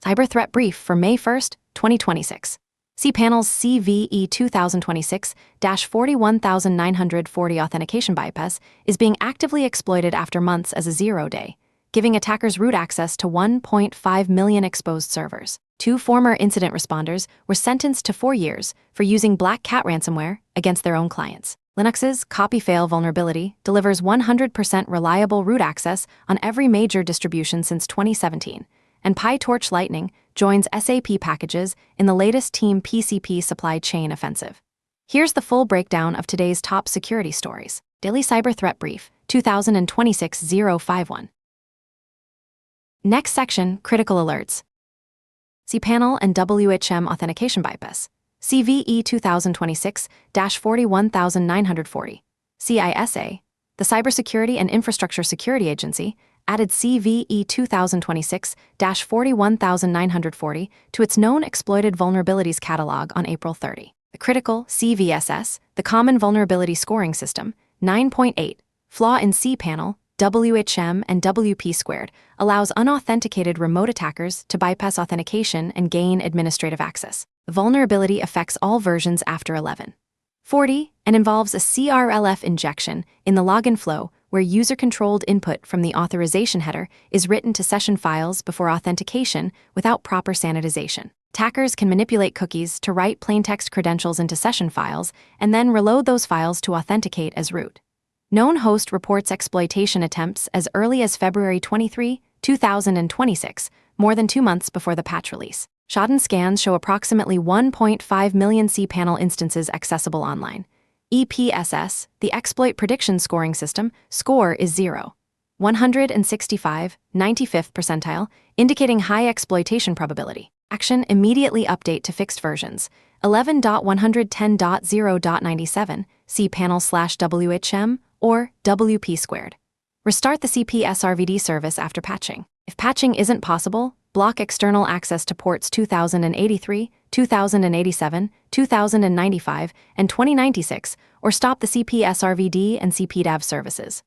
Cyber Threat Brief for May 1st, 2026. cPanel's CVE 2026-41940 authentication bypass is being actively exploited after months as a zero-day, giving attackers root access to 1.5 million exposed servers. 2 former incident responders were sentenced to 4 years for using Black Cat ransomware against their own clients. Linux's copy-fail vulnerability delivers 100% reliable root access on every major distribution since 2017, and PyTorch Lightning joins SAP packages in the latest Team PCP supply chain offensive. Here's the full breakdown of today's top security stories. Daily Cyber Threat Brief, 2026-051. Next section, Critical Alerts. cPanel and WHM Authentication Bypass. CVE 2026-41940. CISA, the Cybersecurity and Infrastructure Security Agency, added CVE 2026-41940 to its known exploited vulnerabilities catalog on April 30. The critical CVSS, the Common Vulnerability Scoring System, 9.8, flaw in cPanel, WHM, and WP2, allows unauthenticated remote attackers to bypass authentication and gain administrative access. The vulnerability affects all versions after 11.40 and involves a CRLF injection in the login flow where user-controlled input from the authorization header is written to session files before authentication without proper sanitization. Attackers can manipulate cookies to write plaintext credentials into session files and then reload those files to authenticate as root. Known host reports exploitation attempts as early as February 23, 2026, more than 2 months before the patch release. Shodan scans show approximately 1.5 million cPanel instances accessible online. EPSS, the Exploit Prediction Scoring System, score is 0. 165, 95th percentile, indicating high exploitation probability. Action: immediately update to fixed versions. 11.110.0.97, cPanel/WHM, or WP2. Restart the CPSRVD service after patching. If patching isn't possible, block external access to ports 2083, 2087, 2095, and 2096, or stop the CPSRVD and CPDAV services.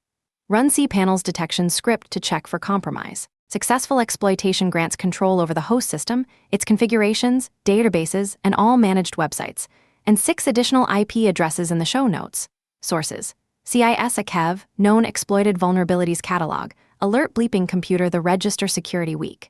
Run cPanel's detection script to check for compromise. Successful exploitation grants control over the host system, its configurations, databases, and all managed websites, and 6 additional IP addresses in the show notes. Sources: CISA KEV, Known Exploited Vulnerabilities Catalog, Alert Bleeping Computer The Register Security Week.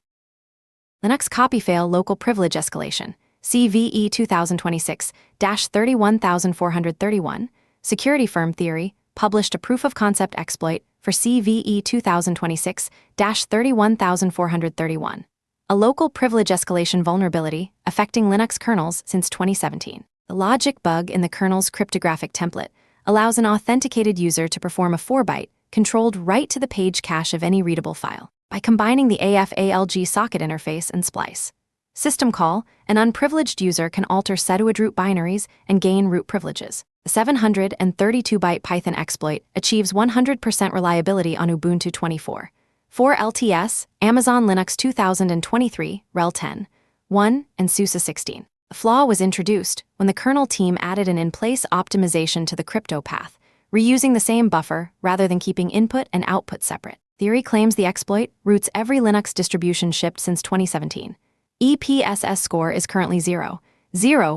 Linux Copy-Fail Local Privilege Escalation, CVE 2026-31431, Security Firm Theory, published a proof-of-concept exploit for CVE 2026-31431, a local privilege escalation vulnerability affecting Linux kernels since 2017. The logic bug in the kernel's cryptographic template allows an authenticated user to perform a 4-byte, controlled write to the page cache of any readable file by combining the AF-ALG socket interface and splice. System call: an unprivileged user can alter Setuid root binaries and gain root privileges. The 732-byte Python exploit achieves 100% reliability on Ubuntu 24.4 LTS, Amazon Linux 2023, RHEL 10.1, and SUSE 16. The flaw was introduced when the kernel team added an in-place optimization to the crypto path, reusing the same buffer rather than keeping input and output separate. Theory claims the exploit roots every Linux distribution shipped since 2017. EPSS score is currently 0,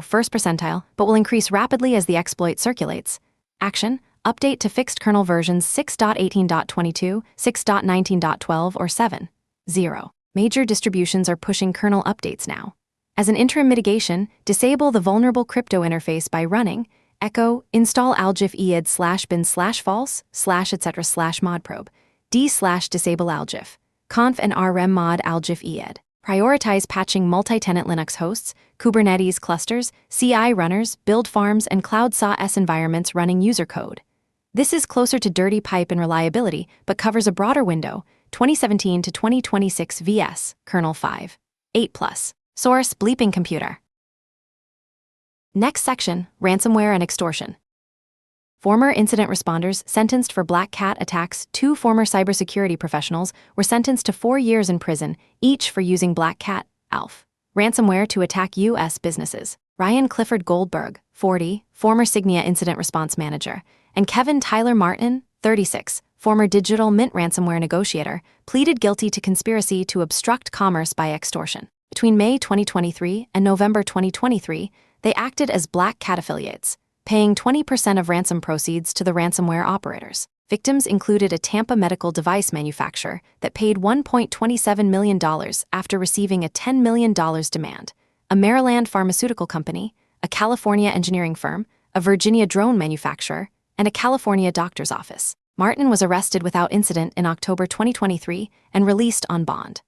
first percentile, but will increase rapidly as the exploit circulates. Action: update to fixed kernel versions 6.18.22, 6.19.12, or 7.0. Major distributions are pushing kernel updates now. As an interim mitigation, disable the vulnerable crypto interface by running echo install algif eid/bin/false/etc/modprobe d/disable algif conf and rm mod algif eid. Prioritize patching multi-tenant Linux hosts, Kubernetes clusters, CI runners, build farms, and Cloud SaaS environments running user code. This is closer to dirty pipe in reliability, but covers a broader window, 2017 to 2026 vs. kernel 5.8+. Source: Bleeping Computer. Next section, Ransomware and Extortion. Former incident responders sentenced for Black Cat attacks. 2 former cybersecurity professionals were sentenced to 4 years in prison, each for using Black Cat ALF ransomware to attack U.S. businesses. Ryan Clifford Goldberg, 40, former Signia incident response manager, and Kevin Tyler Martin, 36, former Digital Mint ransomware negotiator, pleaded guilty to conspiracy to obstruct commerce by extortion. Between May 2023 and November 2023, they acted as Black Cat affiliates, paying 20% of ransom proceeds to the ransomware operators. Victims included a Tampa medical device manufacturer that paid $1.27 million after receiving a $10 million demand, a Maryland pharmaceutical company, a California engineering firm, a Virginia drone manufacturer, and a California doctor's office. Martin was arrested without incident in October 2023 and released on bond.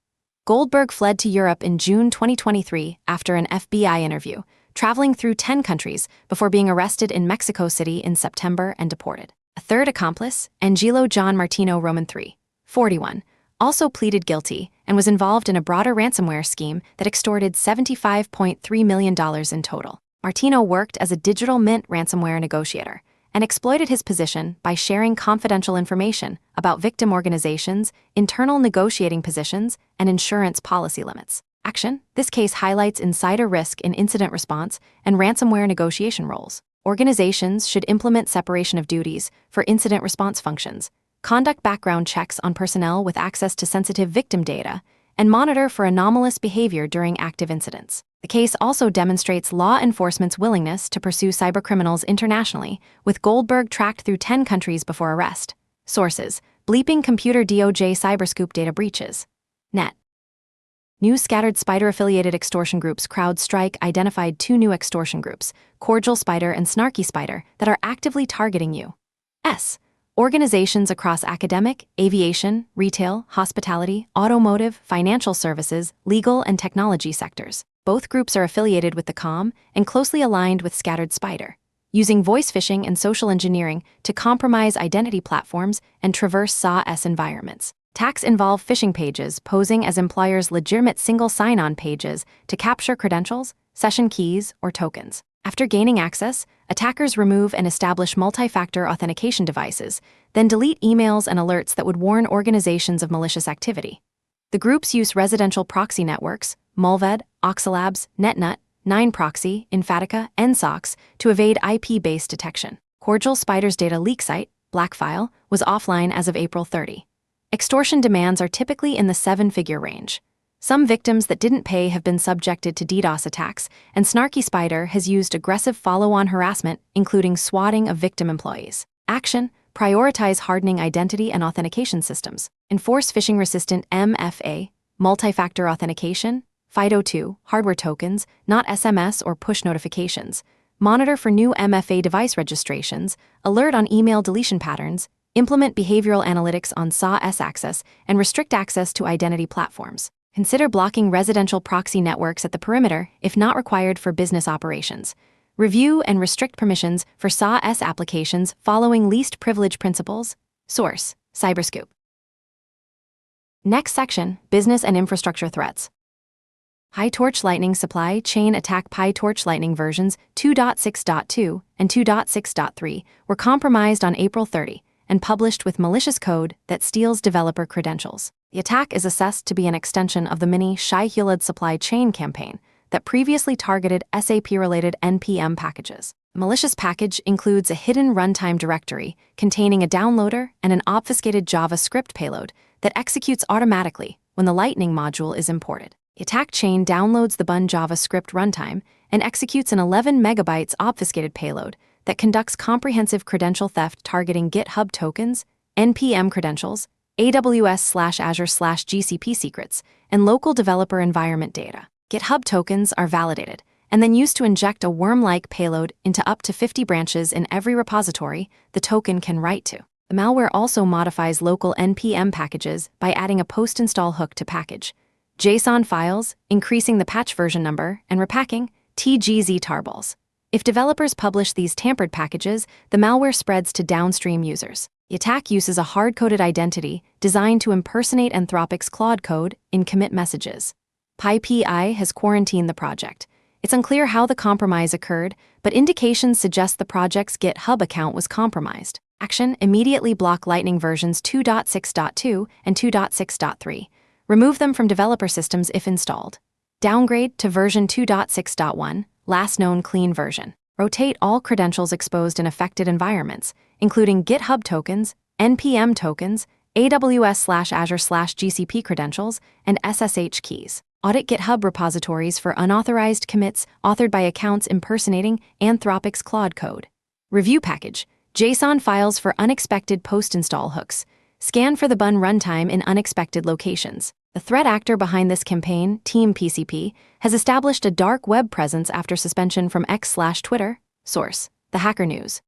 Goldberg fled to Europe in June 2023 after an FBI interview, traveling through 10 countries before being arrested in Mexico City in September and deported. A third accomplice, Angelo John Martino Roman III, 41, also pleaded guilty and was involved in a broader ransomware scheme that extorted $75.3 million in total. Martino worked as a digital mint ransomware negotiator and exploited his position by sharing confidential information about victim organizations, internal negotiating positions, and insurance policy limits. Action: this case highlights insider risk in incident response and ransomware negotiation roles. Organizations should implement separation of duties for incident response functions, conduct background checks on personnel with access to sensitive victim data, and monitor for anomalous behavior during active incidents. The case also demonstrates law enforcement's willingness to pursue cybercriminals internationally, with Goldberg tracked through 10 countries before arrest. Sources: Bleeping Computer, DOJ Cyberscoop data breaches. Net. New scattered spider-affiliated extortion groups. CrowdStrike identified 2 new extortion groups, Cordial Spider and Snarky Spider, that are actively targeting U.S. organizations across academic, aviation, retail, hospitality, automotive, financial services, legal, and technology sectors. Both groups are affiliated with the COM and closely aligned with Scattered Spider, using voice phishing and social engineering to compromise identity platforms and traverse SaaS environments. Attacks involve phishing pages posing as employers' legitimate single sign-on pages to capture credentials, session keys, or tokens. After gaining access, attackers remove and establish multi-factor authentication devices, then delete emails and alerts that would warn organizations of malicious activity. The groups use residential proxy networks, Mulved, Oxalabs, NetNut, 9proxy, Infatica, NSOX, to evade IP-based detection. Cordial Spider's data leak site, Blackfile, was offline as of April 30. Extortion demands are typically in the 7-figure range. Some victims that didn't pay have been subjected to DDoS attacks, and Snarky Spider has used aggressive follow-on harassment, including swatting of victim employees. Action: prioritize hardening identity and authentication systems. Enforce phishing-resistant MFA, multi-factor authentication, FIDO2, hardware tokens, not SMS or push notifications. Monitor for new MFA device registrations, alert on email deletion patterns, implement behavioral analytics on SaaS access, and restrict access to identity platforms. Consider blocking residential proxy networks at the perimeter if not required for business operations. Review and restrict permissions for SaaS applications following least privilege principles. Source: Cyberscoop. Next section: Business and infrastructure threats. PyTorch Lightning Supply Chain Attack. PyTorch Lightning versions 2.6.2 and 2.6.3 were compromised on April 30 and published with malicious code that steals developer credentials. The attack is assessed to be an extension of the mini-Shai-Hulud supply chain campaign that previously targeted SAP-related NPM packages. The malicious package includes a hidden runtime directory containing a downloader and an obfuscated JavaScript payload that executes automatically when the Lightning module is imported. The attack chain downloads the Bun JavaScript runtime and executes an 11 megabytes obfuscated payload that conducts comprehensive credential theft targeting GitHub tokens, NPM credentials, AWS/Azure/GCP secrets, and local developer environment data. GitHub tokens are validated and then used to inject a worm-like payload into up to 50 branches in every repository the token can write to. The malware also modifies local NPM packages by adding a post-install hook to package JSON files, increasing the patch version number, and repacking TGZ tarballs. If developers publish these tampered packages, the malware spreads to downstream users. The attack uses a hard-coded identity designed to impersonate Anthropic's Claude code in commit messages. PyPI has quarantined the project. It's unclear how the compromise occurred, but indications suggest the project's GitHub account was compromised. Action: immediately block Lightning versions 2.6.2 and 2.6.3. Remove them from developer systems if installed. Downgrade to version 2.6.1, last known clean version. Rotate all credentials exposed in affected environments, including GitHub tokens, NPM tokens, AWS/Azure/GCP credentials, and SSH keys. Audit GitHub repositories for unauthorized commits authored by accounts impersonating Anthropic's Claude code. Review package, JSON files for unexpected post-install hooks. Scan for the bun runtime in unexpected locations. The threat actor behind this campaign, Team PCP, has established a dark web presence after suspension from X/Twitter. Source: The Hacker News.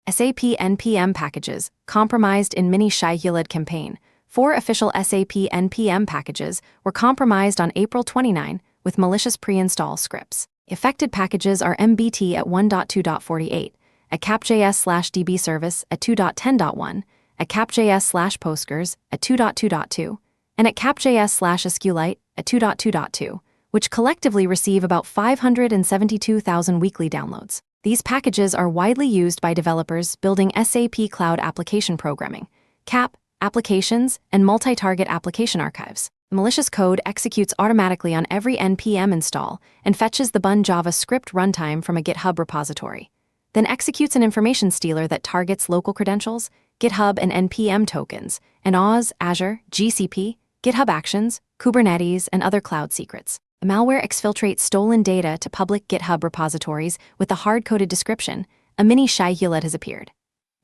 SAP NPM packages compromised in Mini Shahulad campaign. 4 official SAP NPM packages were compromised on April 29 with malicious pre-install scripts. Affected packages are MBT at 1.2.48, a capjs/db service at 2.10.1, a capjs/postgres at 2.2.2, and at capjs/SQLite at 2.2.2, which collectively receive about 572,000 weekly downloads. These packages are widely used by developers building SAP Cloud Application Programming, CAP, applications, and multi-target application archives. The malicious code executes automatically on every NPM install and fetches the bun Java script runtime from a GitHub repository, then executes an information stealer that targets local credentials, GitHub and NPM tokens, and Oz, Azure, GCP, GitHub Actions, Kubernetes, and other cloud secrets. The malware exfiltrates stolen data to public GitHub repositories with a hard-coded description. A Mini Shahulad has appeared.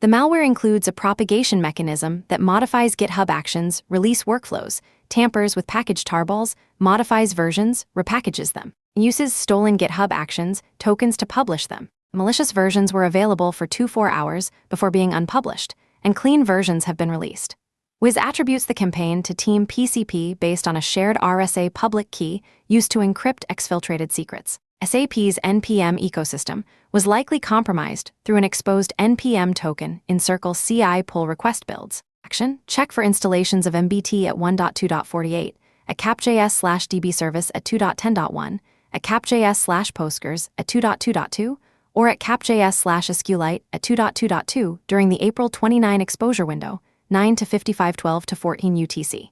The malware includes a propagation mechanism that modifies GitHub Actions, release workflows, tampers with package tarballs, modifies versions, repackages them, and uses stolen GitHub Actions tokens to publish them. Malicious versions were available for 24 hours before being unpublished, and clean versions have been released. Wiz attributes the campaign to Team PCP based on a shared RSA public key used to encrypt exfiltrated secrets. SAP's NPM ecosystem was likely compromised through an exposed NPM token in Circle CI pull request builds. Action: check for installations of MBT at 1.2.48, a capjs/db service at 2.10.1, a capjs/postgres at 2.2.2, or at capjs/SQLite at 2.2.2 during the April 29 exposure window, 9 to 5512 to 14 UTC.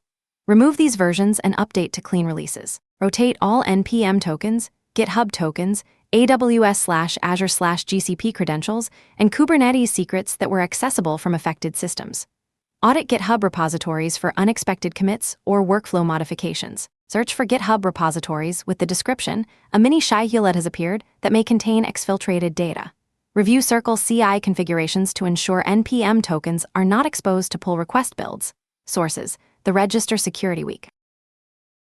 Remove these versions and update to clean releases. Rotate all NPM tokens, GitHub tokens, AWS/Azure/GCP credentials, and Kubernetes secrets that were accessible from affected systems. Audit GitHub repositories for unexpected commits or workflow modifications. Search for GitHub repositories with the description, "A Mini Shahulad has appeared that may contain exfiltrated data." Review Circle CI configurations to ensure NPM tokens are not exposed to pull request builds. Sources: The Register Security Week.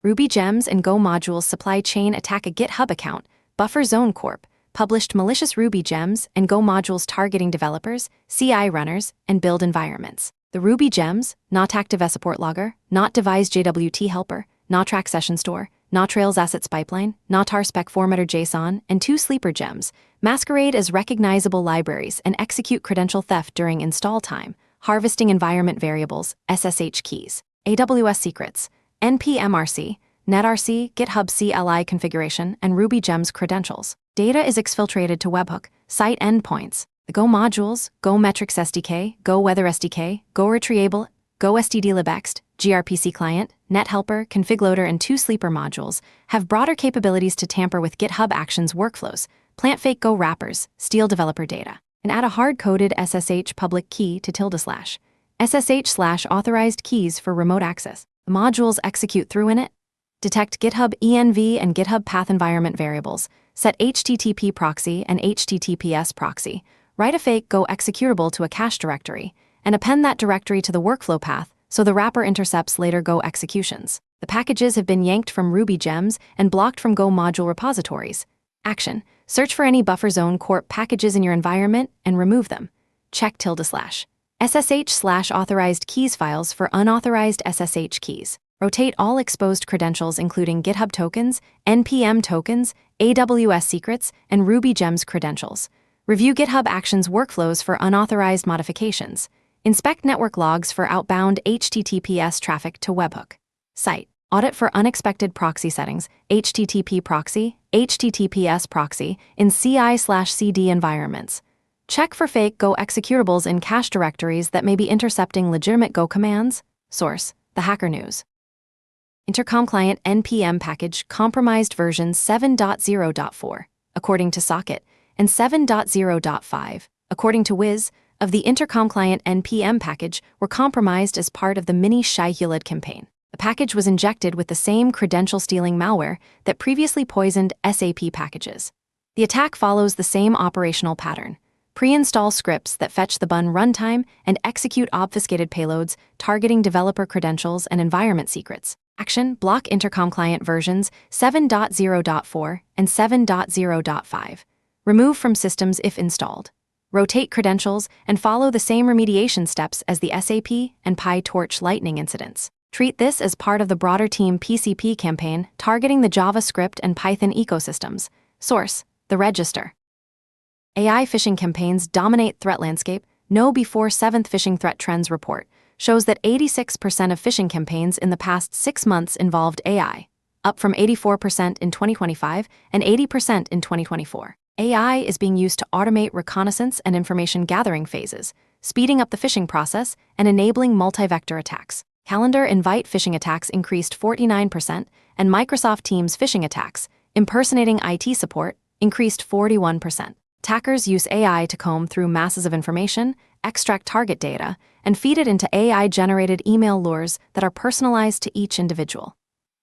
Ruby Gems and Go Modules supply chain attack a GitHub account. Buffer Zone Corp. published malicious Ruby Gems and Go modules targeting developers, CI runners, and build environments. The Ruby Gems, not active as support logger, not devise JWT helper, not track session store, not Trails assets pipeline, not tar spec formatter JSON, and 2 sleeper gems masquerade as recognizable libraries and execute credential theft during install time, harvesting environment variables, SSH keys, AWS secrets, npmrc, netrc, GitHub CLI configuration, and Ruby Gems credentials. Data is exfiltrated to webhook, site endpoints. The Go modules, Go metrics SDK, Go weather SDK, Go retriable, Go stdlibxt, gRPC client, NetHelper, config loader, and 2 sleeper modules have broader capabilities to tamper with GitHub Actions workflows, plant fake Go wrappers, steal developer data, and add a hard-coded SSH public key to /SSH/authorized keys for remote access. The modules execute through init, detect GitHub env and GitHub path environment variables, set HTTP proxy and HTTPS proxy, write a fake Go executable to a cache directory, and append that directory to the workflow path so the wrapper intercepts later Go executions. The packages have been yanked from Ruby Gems and blocked from Go module repositories. Action: search for any Buffer Zone Corp packages in your environment and remove them. Check /SSH/authorized keys files for unauthorized SSH keys. Rotate all exposed credentials including GitHub tokens, NPM tokens, AWS secrets, and Ruby Gems credentials. Review GitHub Actions workflows for unauthorized modifications. Inspect network logs for outbound HTTPS traffic to webhook. Site: audit for unexpected proxy settings, HTTP proxy, HTTPS proxy, in CI/CD environments. Check for fake Go executables in cache directories that may be intercepting legitimate Go commands. Source: The Hacker News. Intercom client NPM package compromised version 7.0.4, according to Socket, and 7.0.5, according to Wiz, of the Intercom client NPM package were compromised as part of the Mini Shahulad campaign. The The package was injected with the same credential-stealing malware that previously poisoned SAP packages. The attack follows the same operational pattern. Pre-install scripts that fetch the bun runtime and execute obfuscated payloads targeting developer credentials and environment secrets. Action: block intercom client versions 7.0.4 and 7.0.5. Remove from systems if installed. Rotate credentials and follow the same remediation steps as the SAP and PyTorch Lightning incidents. Treat this as part of the broader Team PCP campaign targeting the JavaScript and Python ecosystems. Source: The Register. AI phishing campaigns dominate threat landscape. Know Before 7th Phishing Threat Trends report shows that 86% of phishing campaigns in the past 6 months involved AI, up from 84% in 2025 and 80% in 2024. AI is being used to automate reconnaissance and information gathering phases, speeding up the phishing process and enabling multi-vector attacks. Calendar invite phishing attacks increased 49%, and Microsoft Teams phishing attacks, impersonating IT support, increased 41%. Attackers use AI to comb through masses of information, extract target data, and feed it into AI-generated email lures that are personalized to each individual.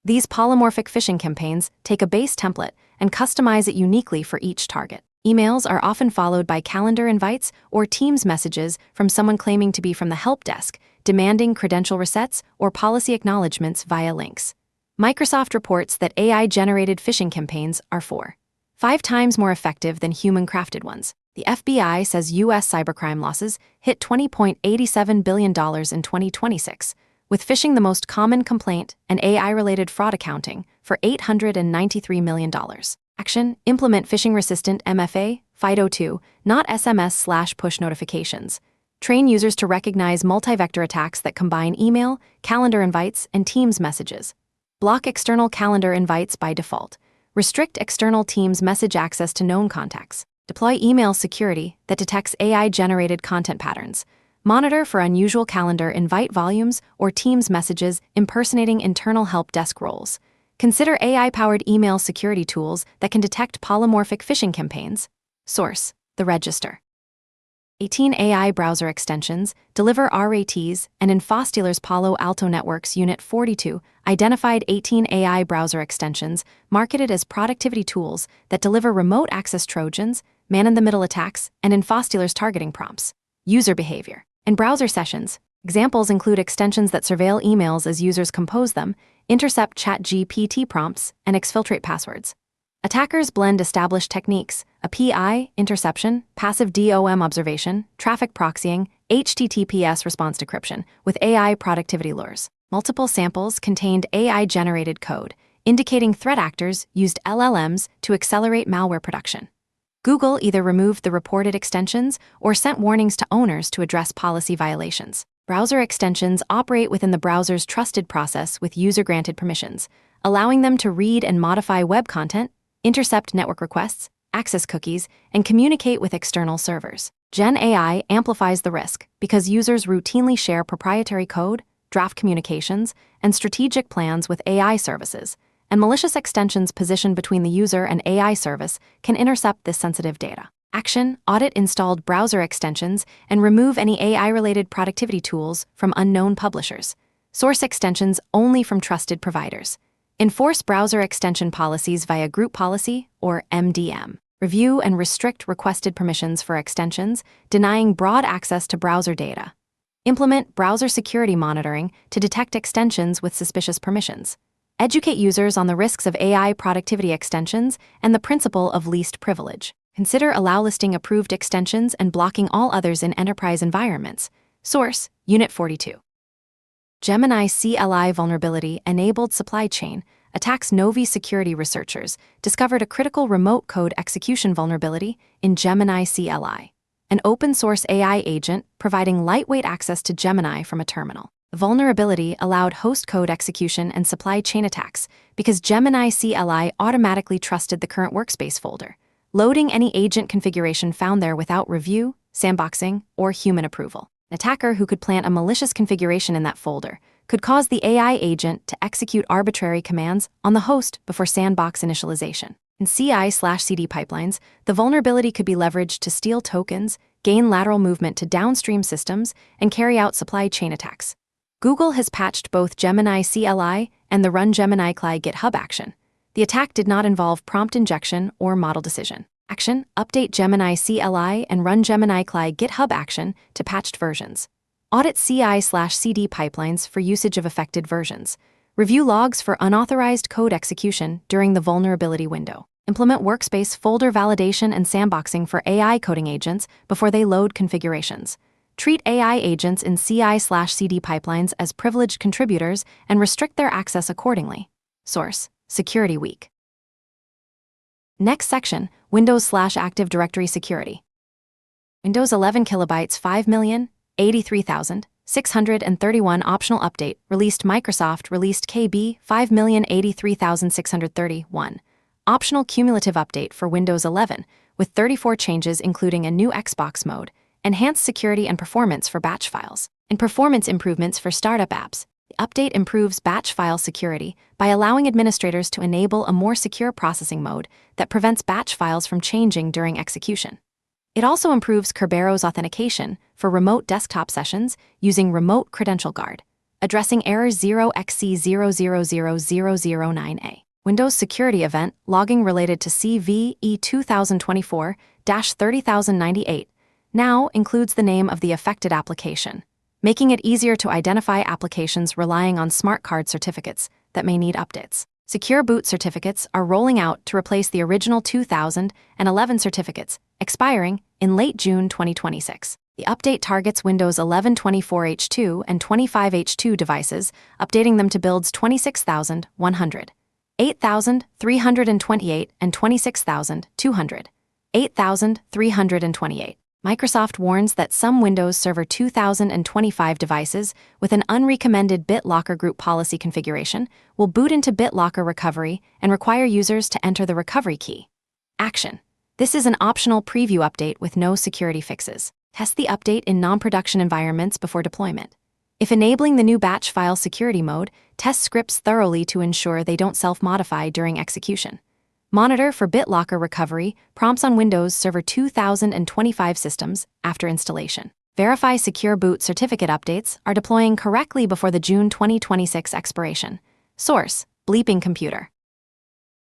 These polymorphic phishing campaigns take a base template and customize it uniquely for each target. Emails are often followed by calendar invites or Teams messages from someone claiming to be from the help desk, demanding credential resets or policy acknowledgements via links. Microsoft reports that AI-generated phishing campaigns are 5 times more effective than human-crafted ones. The FBI says U.S. cybercrime losses hit $20.87 billion in 2026, with phishing the most common complaint and AI-related fraud accounting for $893 million. Action: implement phishing-resistant MFA, FIDO2, not SMS/push notifications. Train users to recognize multi-vector attacks that combine email, calendar invites, and Teams messages. Block external calendar invites by default. Restrict external Teams message access to known contacts. Deploy email security that detects AI-generated content patterns. Monitor for unusual calendar invite volumes or Teams messages impersonating internal help desk roles. Consider AI-powered email security tools that can detect polymorphic phishing campaigns. Source: The Register. 18 AI browser extensions deliver RATs, and in Fostealer's Palo Alto Networks Unit 42 identified 18 AI browser extensions marketed as productivity tools that deliver remote access Trojans, man-in-the-middle attacks, and in Fostealer's targeting prompts. User behavior. In browser sessions, examples include extensions that surveil emails as users compose them, intercept ChatGPT prompts, and exfiltrate passwords. Attackers blend established techniques, a PI, interception, passive DOM observation, traffic proxying, HTTPS response decryption, with AI productivity lures. Multiple samples contained AI-generated code, indicating threat actors used LLMs to accelerate malware production. Google either removed the reported extensions or sent warnings to owners to address policy violations. Browser extensions operate within the browser's trusted process with user-granted permissions, allowing them to read and modify web content, intercept network requests, access cookies, and communicate with external servers. Gen AI amplifies the risk because users routinely share proprietary code, draft communications, and strategic plans with AI services, and malicious extensions positioned between the user and AI service can intercept this sensitive data. Action: audit installed browser extensions and remove any AI-related productivity tools from unknown publishers. Source extensions only from trusted providers. Enforce browser extension policies via group policy, or MDM. Review and restrict requested permissions for extensions, denying broad access to browser data. Implement browser security monitoring to detect extensions with suspicious permissions. Educate users on the risks of AI productivity extensions and the principle of least privilege. Consider allow listing approved extensions and blocking all others in enterprise environments. Source: Unit 42. Gemini CLI vulnerability enabled supply chain attacks. Novi security researchers discovered a critical remote code execution vulnerability in Gemini CLI, an open-source AI agent providing lightweight access to Gemini from a terminal. The vulnerability allowed host code execution and supply chain attacks because Gemini CLI automatically trusted the current workspace folder, loading any agent configuration found there without review, sandboxing, or human approval. An attacker who could plant a malicious configuration in that folder could cause the AI agent to execute arbitrary commands on the host before sandbox initialization. In CI/CD pipelines, the vulnerability could be leveraged to steal tokens, gain lateral movement to downstream systems, and carry out supply chain attacks. Google has patched both Gemini CLI and the Run Gemini CLI GitHub action. The attack did not involve prompt injection or model decision. Action: update Gemini CLI and Run Gemini CLI GitHub action to patched versions. Audit CI/CD pipelines for usage of affected versions. Review logs for unauthorized code execution during the vulnerability window. Implement workspace folder validation and sandboxing for AI coding agents before they load configurations. Treat AI agents in CI/CD pipelines as privileged contributors and restrict their access accordingly. Source: Security Week. Next section, Windows/Active Directory Security. Windows 11 kilobytes 5,083,631 optional update released. Microsoft released KB 5,083,631. Optional cumulative update for Windows 11 with 34 changes including a new Xbox mode, enhanced security and performance for batch files, and performance improvements for startup apps. The update improves batch file security by allowing administrators to enable a more secure processing mode that prevents batch files from changing during execution. It also improves Kerbero's authentication for remote desktop sessions using Remote Credential Guard, addressing error 0xC000009A. Windows Security Event logging related to CVE 2024-30098 now includes the name of the affected application, making it easier to identify applications relying on smart card certificates that may need updates. Secure Boot certificates are rolling out to replace the original 2011 certificates, expiring in late June 2026. The update targets Windows 11 24H2 and 25H2 devices, updating them to builds 26,100, 8,328, and 26,200, 8,328. Microsoft warns that some Windows Server 2025 devices with an unrecommended BitLocker group policy configuration will boot into BitLocker recovery and require users to enter the recovery key. Action: this is an optional preview update with no security fixes. Test the update in non-production environments before deployment. If enabling the new batch file security mode, test scripts thoroughly to ensure they don't self-modify during execution. Monitor for BitLocker recovery prompts on Windows Server 2025 systems after installation. Verify Secure Boot certificate updates are deploying correctly before the June 2026 expiration. Source: Bleeping Computer.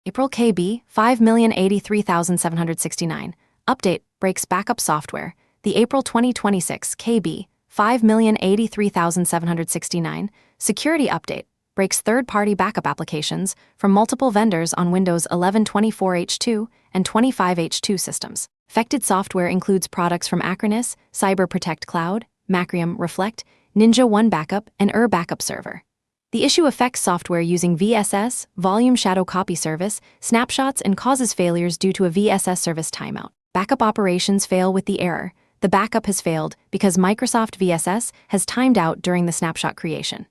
April KB 5,083,769. Update breaks backup software. The April 2026 KB 5,083,769 security update breaks third-party backup applications from multiple vendors on Windows 11 24H2 and 25H2 systems. Affected software includes products from Acronis, Cyber Protect Cloud, Macrium Reflect, Ninja One Backup, and Backup Server. The issue affects software using VSS, Volume Shadow Copy Service, snapshots, and causes failures due to a VSS service timeout. Backup operations fail with the error: the backup has failed because Microsoft VSS has timed out during the snapshot creation.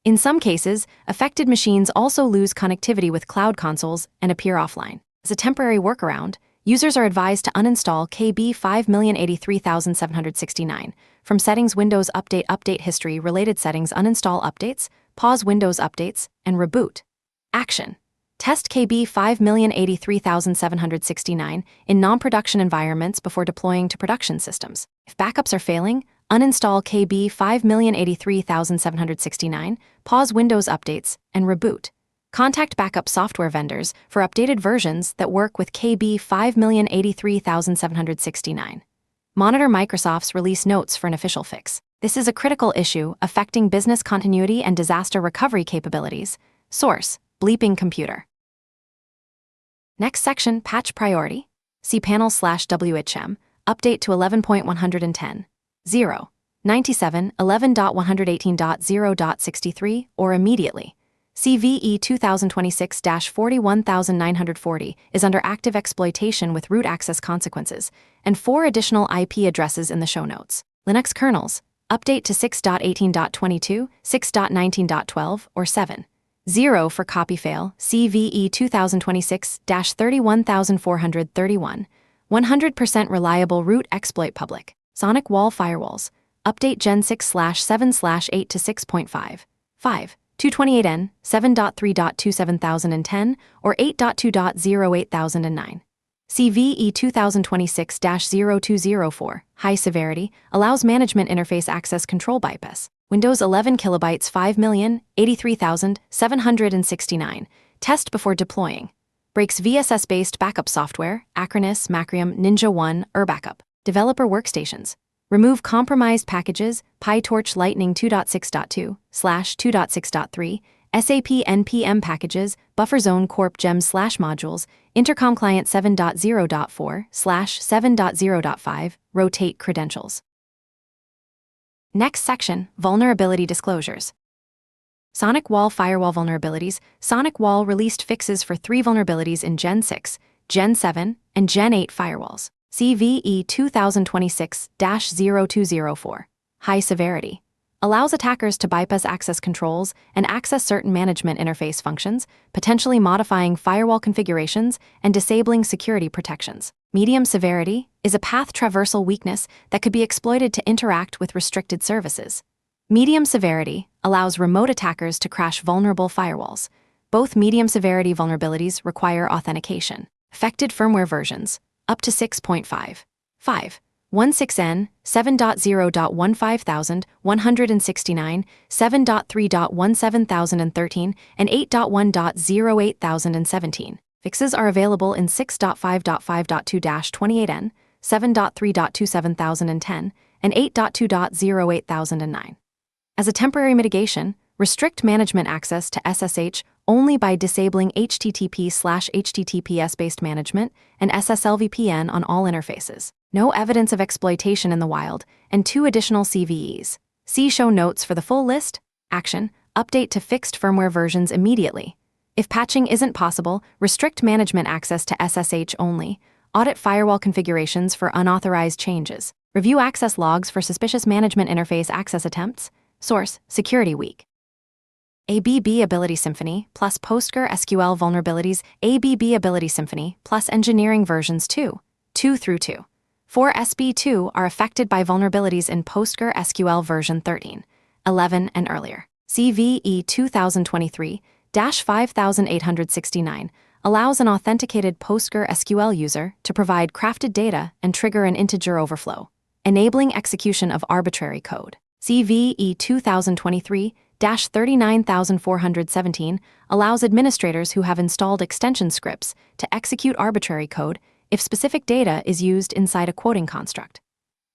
In some cases, affected machines also lose connectivity with cloud consoles and appear offline. As a temporary workaround, users are advised to uninstall KB 5,083,769 from Settings, Windows Update History, Related Settings, uninstall updates, pause Windows updates, and reboot. Action: test KB 5,083,769 in non-production environments before deploying to production systems. If backups are failing, uninstall KB 5,083,769, pause Windows updates, and reboot. Contact backup software vendors for updated versions that work with KB 5,083,769. Monitor Microsoft's release notes for an official fix. This is a critical issue affecting business continuity and disaster recovery capabilities. Source: Bleeping Computer. Next section, Patch Priority. cPanel/WHM, update to 11.110. 0. 97, 11.118.0.63 or immediately. CVE 2026-41940 is under active exploitation with root access consequences, and 4 additional IP addresses in the show notes. Linux kernels, update to 6.18.22, 6.19.12 or 7. 0 for copy fail, CVE 2026-31431, 100% reliable root exploit public. Sonic Wall Firewalls, update Gen 6/7/8 to 6.5. 5. 228N, 7.3.27010 or 8.2.08009. CVE 2026-0204, high severity, allows management interface access control bypass. Windows 11 kilobytes 5,083,769. Test before deploying. Breaks VSS-based backup software, Acronis, Macrium, Ninja One, Backup. Developer workstations. Remove compromised packages, PyTorch Lightning 2.6.2/2.6.3, SAP NPM packages, Bufferzone Corp Gems/modules, Intercom Client 7.0.4/7.0.5, rotate credentials. Next section, Vulnerability Disclosures. Sonic Wall Firewall Vulnerabilities. Sonic Wall released fixes for 3 vulnerabilities in Gen 6, Gen 7, and Gen 8 firewalls. CVE 2026-0204. High severity. Allows attackers to bypass access controls and access certain management interface functions, potentially modifying firewall configurations and disabling security protections. Medium severity is a path traversal weakness that could be exploited to interact with restricted services. Medium severity allows remote attackers to crash vulnerable firewalls. Both medium severity vulnerabilities require authentication. Affected firmware versions up to 6.5. 16N, 7.0.15069, 7.3.17013, and 8.1.08017. Fixes are available in 6.5.5.2-28N, 7.3.27010, and 8.2.08009. As a temporary mitigation, restrict management access to SSH only by disabling HTTP/HTTPS-based management and SSL VPN on all interfaces. No evidence of exploitation in the wild, and 2 additional CVEs. See show notes for the full list. Action: update to fixed firmware versions immediately. If patching isn't possible, restrict management access to SSH only. Audit firewall configurations for unauthorized changes. Review access logs for suspicious management interface access attempts. Source: Security Week. ABB Ability Symphony plus PostgreSQL vulnerabilities. ABB Ability Symphony plus engineering versions 2 through 2. 4 SB2 are affected by vulnerabilities in PostgreSQL version 13, 11, and earlier. CVE 2023-5869 allows an authenticated PostgreSQL user to provide crafted data and trigger an integer overflow, enabling execution of arbitrary code. CVE 2023-39417 allows administrators who have installed extension scripts to execute arbitrary code if specific data is used inside a quoting construct.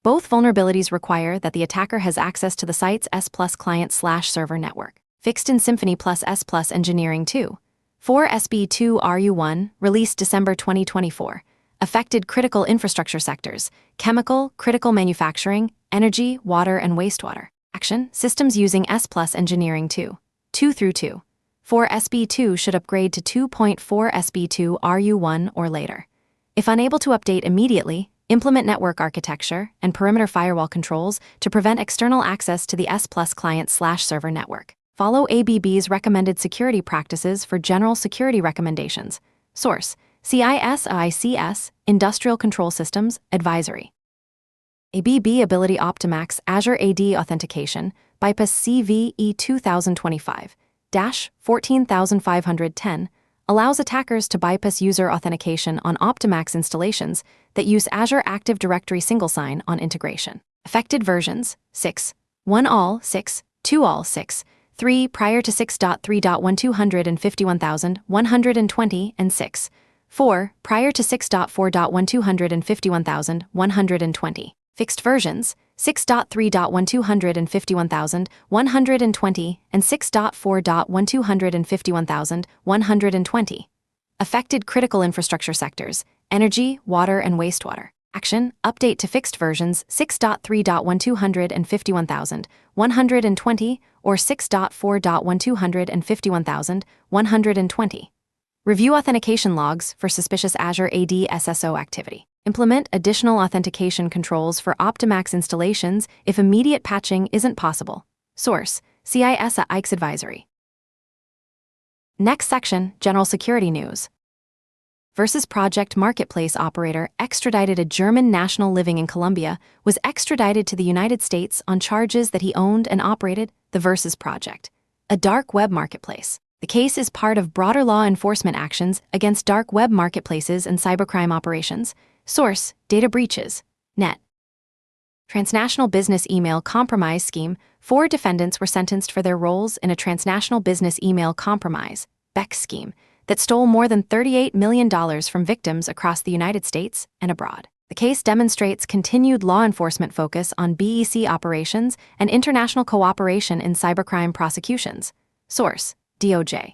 Both vulnerabilities require that the attacker has access to the site's S+ client/server network. Fixed in Symfony plus S+ Engineering 2. 4 SB2 RU1, released December 2024. Affected critical infrastructure sectors: chemical, critical manufacturing, energy, water, and wastewater. Action: systems using S+ Engineering 2 through 2. 4 SB2 should upgrade to 2.4 SB2 RU1 or later. If unable to update immediately, implement network architecture and perimeter firewall controls to prevent external access to the S+ client/server network. Follow ABB's recommended security practices for general security recommendations. Source: CISICS, Industrial Control Systems, Advisory. ABB Ability Optimax Azure AD Authentication, bypass CVE 2025-14510, allows attackers to bypass user authentication on Optimax installations that use Azure Active Directory single sign on integration. Affected versions: 6, 1 all, 6, 2 all, 6, 3 prior to 6.3.1251120, and 6, 4 prior to 6.4.1251120. Fixed versions: 6.3.1251120 and 6.4.1251120. Affected critical infrastructure sectors: energy, water, and wastewater. Action: update to fixed versions 6.3.1251120 or 6.4.1251120. Review authentication logs for suspicious Azure AD SSO activity. Implement additional authentication controls for Optimax installations if immediate patching isn't possible. Source: CISICS Advisory. Next section, General Security News. Versus Project marketplace operator extradited. A German national living in Colombia was extradited to the United States on charges that he owned and operated the Versus Project, a dark web marketplace. The case is part of broader law enforcement actions against dark web marketplaces and cybercrime operations. Source: Data Breaches, Net. Transnational Business Email Compromise Scheme. 4 defendants were sentenced for their roles in a transnational business email compromise (BEC) scheme that stole more than $38 million from victims across the United States and abroad. The case demonstrates continued law enforcement focus on BEC operations and international cooperation in cybercrime prosecutions. Source: DOJ.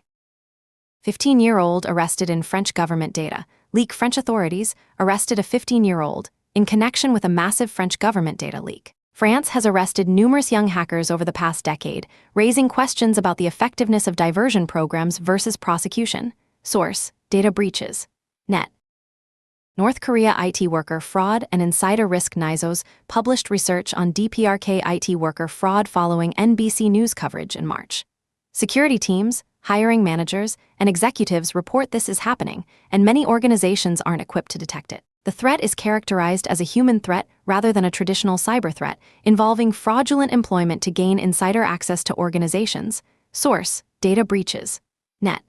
15-year-old arrested in French government data leak. French authorities arrested a 15-year-old in connection with a massive French government data leak. France has arrested numerous young hackers over the past decade, raising questions about the effectiveness of diversion programs versus prosecution. Source: data breaches. Net. North Korea IT worker fraud and insider risk. NISO's published research on DPRK IT worker fraud following NBC News coverage in March. Security teams, hiring managers, and executives report this is happening, and many organizations aren't equipped to detect it. The threat is characterized as a human threat rather than a traditional cyber threat, involving fraudulent employment to gain insider access to organizations. Source: data breaches. Net.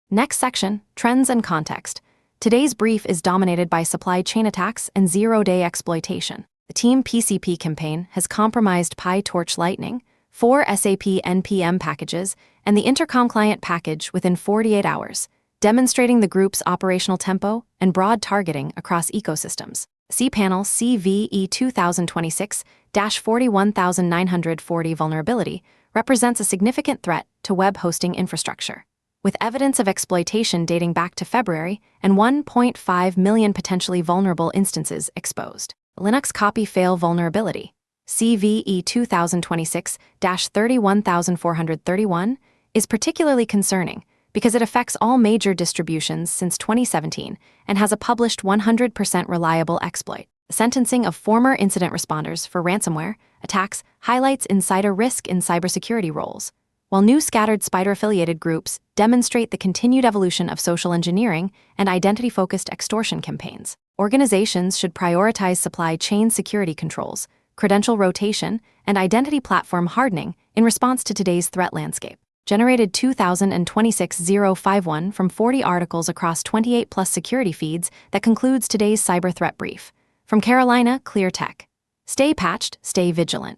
Next section: trends and context. Today's brief is dominated by supply chain attacks and zero-day exploitation. The Team PCP campaign has compromised PyTorch Lightning, 4 SAP NPM packages, and the Intercom client package within 48 hours, demonstrating the group's operational tempo and broad targeting across ecosystems. cPanel CVE 2026-41940 vulnerability represents a significant threat to web hosting infrastructure, with evidence of exploitation dating back to February and 1.5 million potentially vulnerable instances exposed. Linux copy fail vulnerability, CVE 2026-31431, is particularly concerning because it affects all major distributions since 2017 and has a published 100% reliable exploit. The sentencing of former incident responders for ransomware attacks highlights insider risk in cybersecurity roles, while new scattered spider-affiliated groups demonstrate the continued evolution of social engineering and identity-focused extortion campaigns. Organizations should prioritize supply chain security controls, credential rotation, and identity platform hardening in response to today's threat landscape. Generated 2026-051 from 40 articles across 28+ security feeds that concludes today's cyber threat brief. From Carolina Clear Tech. Stay patched, stay vigilant.